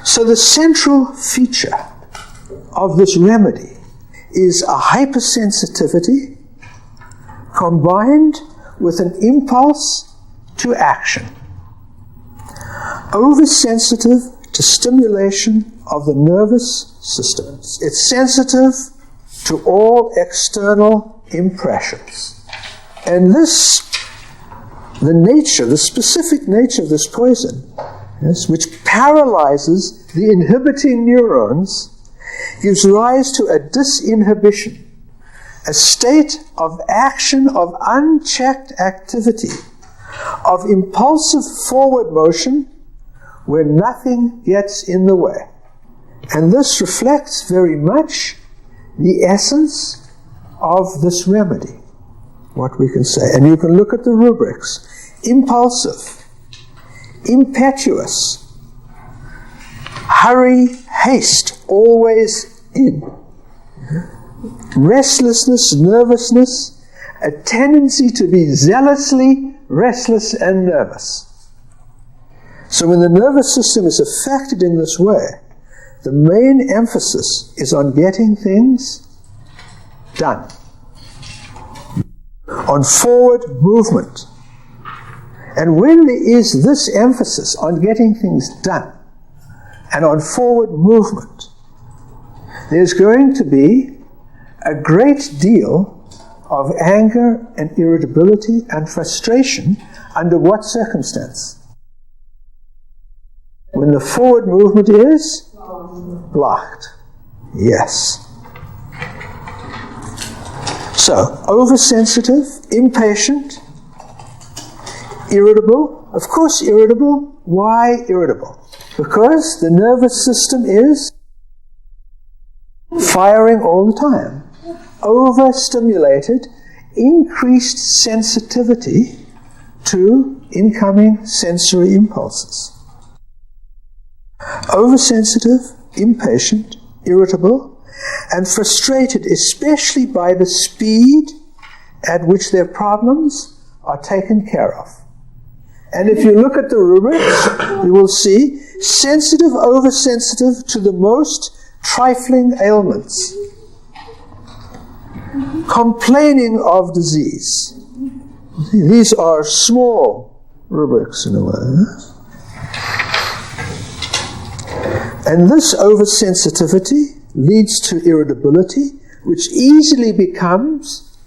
So the central feature of this remedy is a hypersensitivity combined with an impulse to action. Oversensitive to stimulation of the nervous system. It's sensitive to all external impressions. And this, the specific nature of this poison, yes, which paralyzes the inhibiting neurons, gives rise to a disinhibition, a state of action, of unchecked activity, of impulsive forward motion where nothing gets in the way. And this reflects very much the essence of this remedy, what we can say. And you can look at the rubrics. Impulsive, impetuous, hurry, haste, always in. Restlessness, nervousness, a tendency to be zealously restless and nervous. So when the nervous system is affected in this way, the main emphasis is on getting things done, on forward movement. And when there is this emphasis on getting things done and on forward movement, there's going to be a great deal of anger and irritability and frustration under what circumstance? When the forward movement is blocked. Yes. So, oversensitive, impatient, irritable. Of course irritable. Why irritable? Because the nervous system is firing all the time. Overstimulated, increased sensitivity to incoming sensory impulses. Oversensitive, impatient, irritable, and frustrated, especially by the speed at which their problems are taken care of. And if you look at the rubrics, you will see sensitive, oversensitive to the most trifling ailments, complaining of disease. These are small rubrics in a way. And this oversensitivity leads to irritability, which easily becomes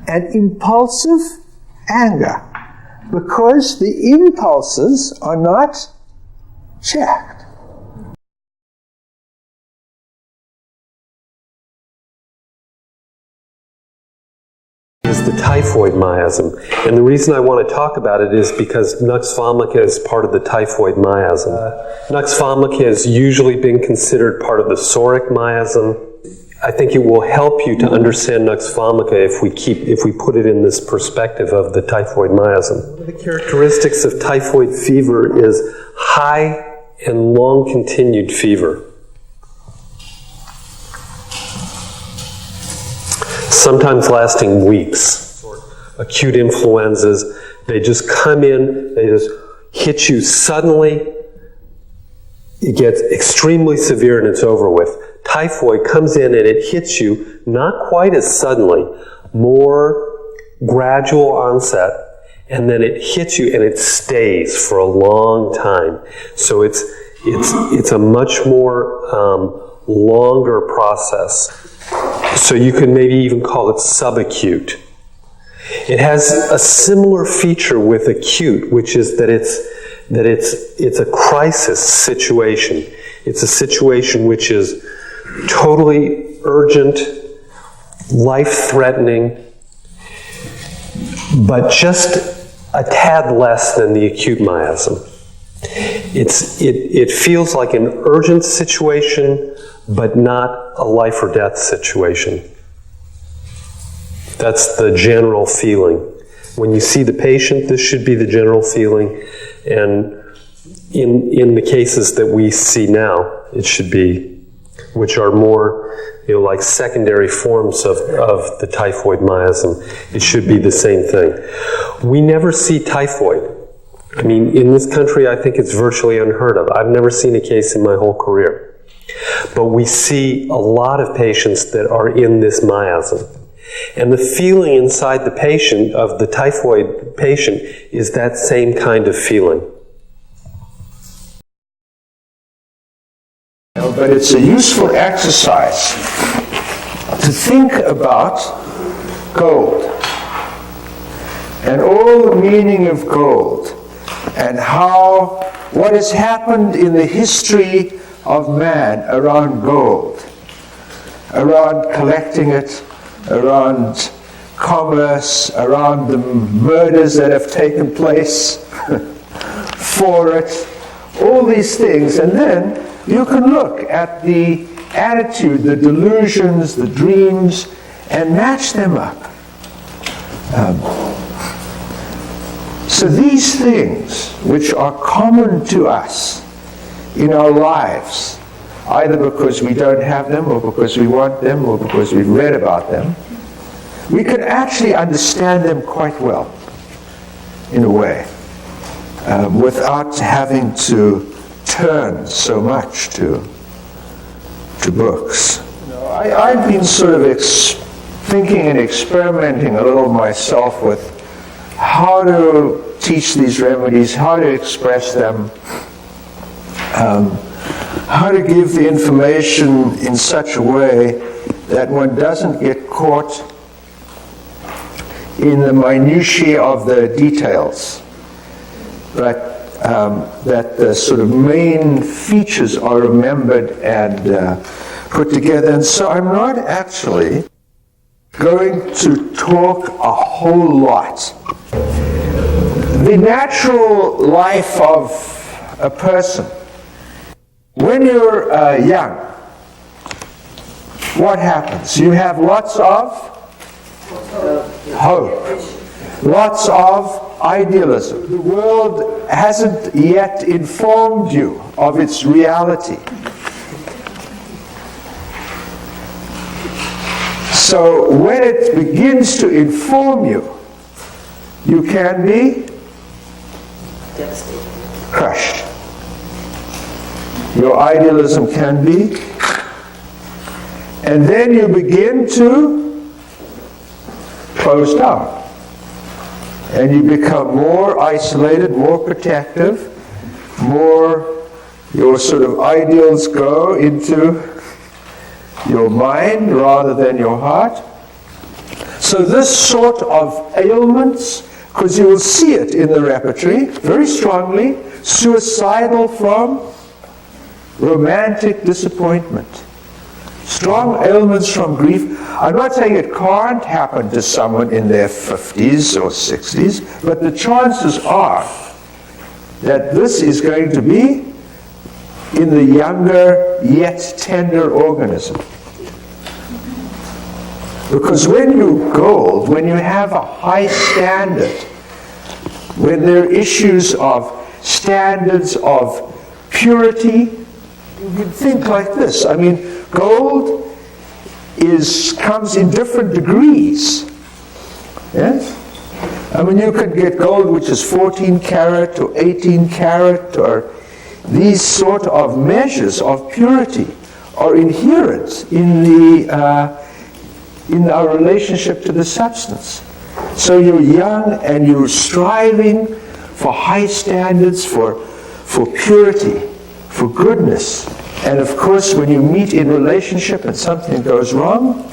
an impulsive anger, because the impulses are not checked. Is the typhoid miasm. And the reason I want to talk about it is because Nux vomica is part of the typhoid miasm. Nux vomica has usually been considered part of the psoric miasm. I think it will help you to understand Nux vomica if we put it in this perspective of the typhoid miasm. One of the characteristics of typhoid fever is high and long continued fever. Sometimes lasting weeks. Acute influenzas, they just come in, they just hit you suddenly, it gets extremely severe and it's over with. Typhoid comes in and it hits you not quite as suddenly, more gradual onset, and then it hits you and it stays for a long time. So it's a much more longer process. So you could maybe even call it subacute. It has a similar feature with acute, which is that it's a crisis situation. It's a situation which is totally urgent, life-threatening, but just a tad less than the acute miasm. It feels like an urgent situation, but not a life or death situation. That's the general feeling. When you see the patient, this should be the general feeling. And in the cases that we see now, it should be, which are more, like secondary forms of the typhoid miasm, it should be the same thing. We never see typhoid I mean, in this country, I think it's virtually unheard of. I've never seen a case in my whole career. But we see a lot of patients that are in this miasm. And the feeling inside the patient, of the typhoid patient, is that same kind of feeling. But it's a useful exercise to think about gold and all the meaning of gold and what has happened in the history of man around gold, around collecting it, around commerce, around the murders that have taken place for it, all these things. And then you can look at the attitude, the delusions, the dreams, and match them up. So these things, which are common to us in our lives, either because we don't have them, or because we want them, or because we've read about them, we can actually understand them quite well, in a way, without having to turn so much to books. I've been sort of thinking and experimenting a little myself with how to teach these remedies, how to express them, how to give the information in such a way that one doesn't get caught in the minutiae of the details, but that the sort of main features are remembered and put together. And so I'm not actually going to talk a whole lot. The natural life of a person, when you're young, what happens? You have lots of hope, lots of idealism. The world hasn't yet informed you of its reality. So when it begins to inform you, you can be crushed. Your idealism can be. And then you begin to close down. And you become more isolated, more protective, your sort of ideals go into your mind rather than your heart. So this sort of ailments, because you will see it in the repertory very strongly, suicidal from romantic disappointment. Strong ailments from grief. I'm not saying it can't happen to someone in their 50s or 60s, but the chances are that this is going to be in the younger yet tender organism. Because when you have a high standard, when there are issues of standards of purity, you can think like this. I mean, gold comes in different degrees. Yes? I mean, you could get gold which is 14 karat or 18 karat, or these sort of measures of purity are inherent in our relationship to the substance. So you're young and you're striving for high standards, for purity, for goodness. And of course, when you meet in relationship and something goes wrong,